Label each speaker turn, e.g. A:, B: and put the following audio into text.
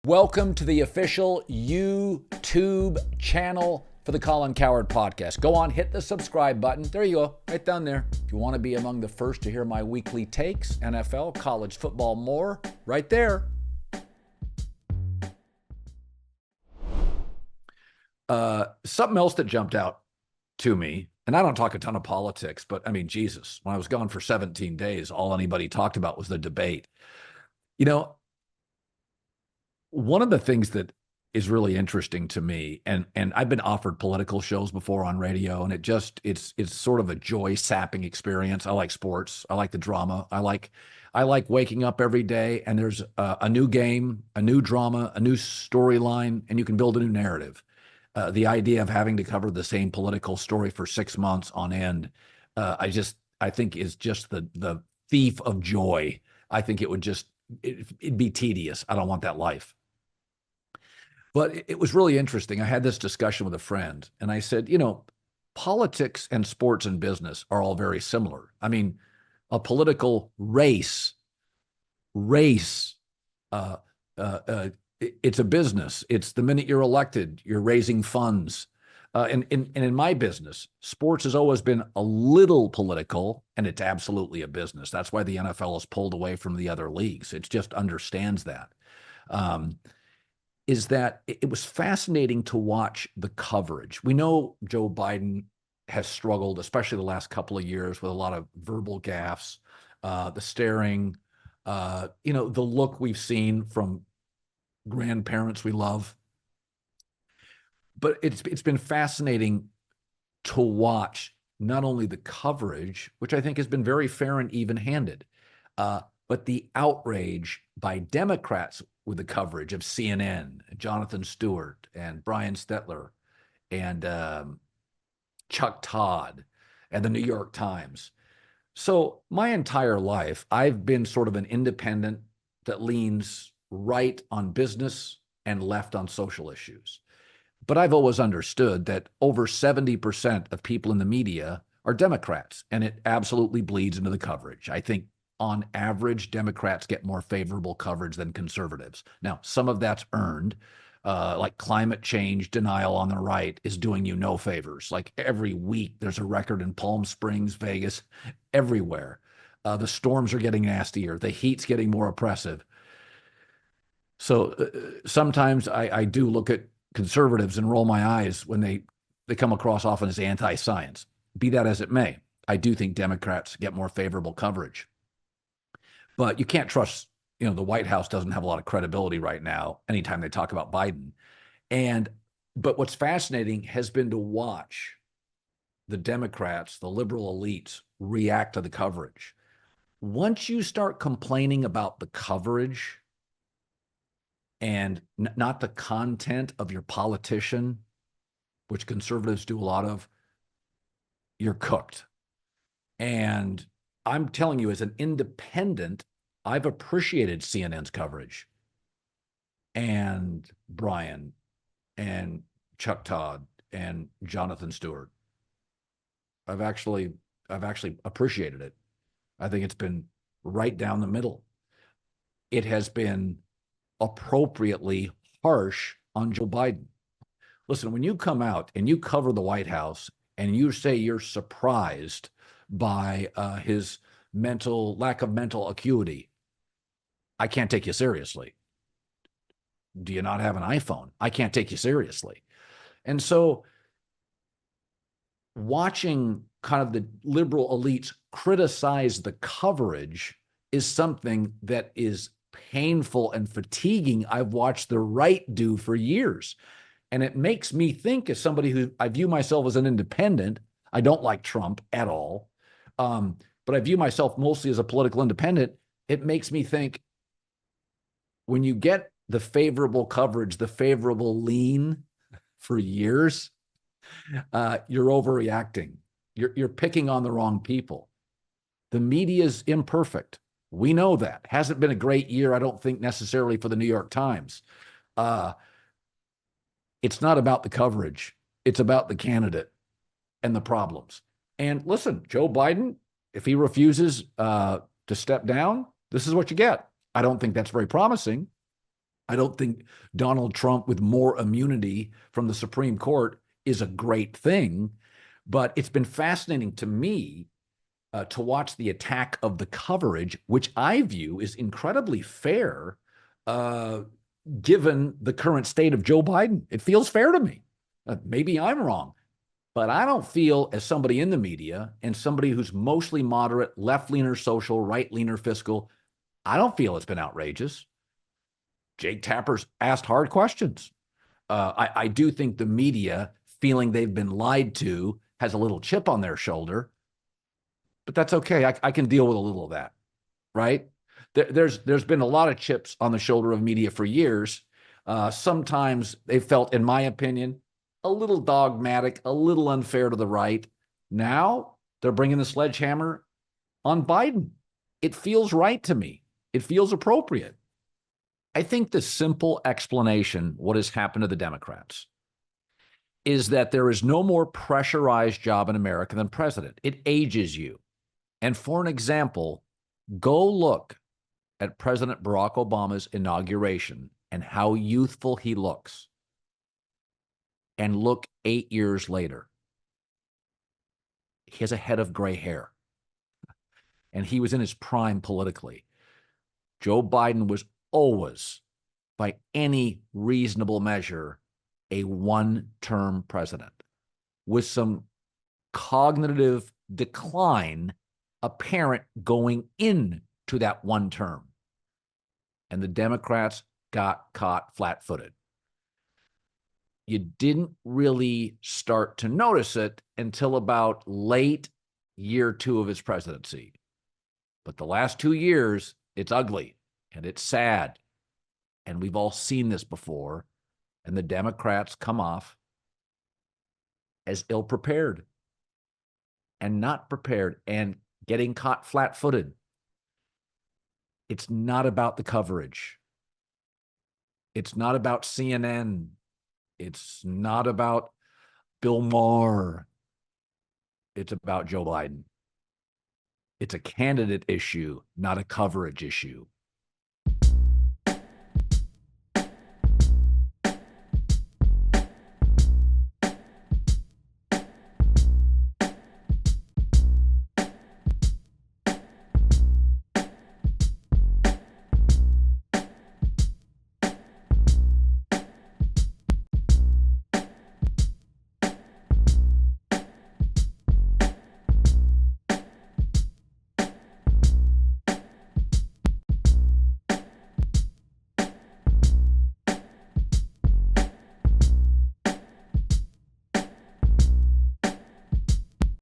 A: Welcome to the official YouTube channel for the Colin Cowherd Podcast. Go on, hit the subscribe button. There you go, right down there. If you want to be among the first to hear my weekly takes, NFL, college football, more, right there. Something else that jumped out to me, and I don't talk a ton of politics, but I mean, Jesus, when I was gone for 17 days, all anybody talked about was the debate. You know, one of the things that is really interesting to me, and I've been offered political shows before on radio, and it's sort of a joy sapping experience. I like sports. I like the drama. I like waking up every day and there's a new game, a new drama, a new storyline, and you can build a new narrative. The idea of having to cover the same political story for 6 months on end, I think is just the thief of joy. I think it'd be tedious. I don't want that life. But it was really interesting. I had this discussion with a friend, and I said, politics and sports and business are all very similar. I mean, a political race, it's a business. It's the minute you're elected, you're raising funds. And in my business, sports has always been a little political, and it's absolutely a business. That's why the NFL is pulled away from the other leagues. It just understands that. Is that it was fascinating to watch the coverage. We know Joe Biden has struggled, especially the last couple of years, with a lot of verbal gaffes, the staring, the look we've seen from grandparents we love. But it's been fascinating to watch not only the coverage, which I think has been very fair and even-handed, but the outrage by Democrats with the coverage of CNN, Jonathan Stewart and Brian Stetler and Chuck Todd and the New York Times. So my entire life, I've been sort of an independent that leans right on business and left on social issues. But I've always understood that over 70% of people in the media are Democrats, and it absolutely bleeds into the coverage. I think on average, Democrats get more favorable coverage than conservatives. Now, some of that's earned, like climate change denial on the right is doing you no favors. Like every week, there's a record in Palm Springs, Vegas, everywhere. The storms are getting nastier. The heat's getting more oppressive. So sometimes I do look at conservatives and roll my eyes when they come across often as anti-science. Be that as it may, I do think Democrats get more favorable coverage. But you can't trust, the White House doesn't have a lot of credibility right now anytime they talk about Biden. But what's fascinating has been to watch the Democrats, the liberal elites, react to the coverage. Once you start complaining about the coverage and not the content of your politician, which conservatives do a lot of, you're cooked. And I'm telling you, as an independent, I've appreciated CNN's coverage and Brian and Chuck Todd and Jonathan Stewart. I've actually appreciated it. I think it's been right down the middle. It has been appropriately harsh on Joe Biden. Listen, when you come out and you cover the White House and you say you're surprised by his lack of mental acuity, I can't take you seriously. Do you not have an iPhone? I can't take you seriously. And so watching kind of the liberal elites criticize the coverage is something that is painful and fatiguing. I've watched the right do for years. And it makes me think, as somebody who I view myself as an independent, I don't like Trump at all. But I view myself mostly as a political independent. It makes me think, when you get the favorable coverage, the favorable lean for years, you're overreacting. You're picking on the wrong people. The media is imperfect. We know that. Hasn't been a great year, I don't think, necessarily for the New York Times. It's not about the coverage. It's about the candidate and the problems. And listen, Joe Biden, if he refuses to step down, this is what you get. I don't think that's very promising. I don't think Donald Trump with more immunity from the Supreme Court is a great thing, but it's been fascinating to me to watch the attack of the coverage, which I view is incredibly fair, uh, given the current state of Joe Biden. It feels fair to me. Maybe I'm wrong, but I don't feel, as somebody in the media and somebody who's mostly moderate, left-leaner social, right-leaner fiscal, I don't feel it's been outrageous. Jake Tapper's asked hard questions. I do think the media, feeling they've been lied to, has a little chip on their shoulder, but that's okay. I can deal with a little of that, right? There's been a lot of chips on the shoulder of media for years. Sometimes they felt, in my opinion, a little dogmatic, a little unfair to the right. Now they're bringing the sledgehammer on Biden. It feels right to me. It feels appropriate. I think the simple explanation, what has happened to the Democrats, is that there is no more pressurized job in America than president. It ages you. And for an example, go look at President Barack Obama's inauguration and how youthful he looks. And look 8 years later. He has a head of gray hair. And he was in his prime politically. Joe Biden was always, by any reasonable measure, a one-term president with some cognitive decline apparent going into that one term. And the Democrats got caught flat-footed. You didn't really start to notice it until about late year 2 of his presidency. But the last 2 years, it's ugly and it's sad. And we've all seen this before. And the Democrats come off as ill-prepared and not prepared and getting caught flat-footed. It's not about the coverage. It's not about CNN. It's not about Bill Maher. It's about Joe Biden. It's a candidate issue, not a coverage issue.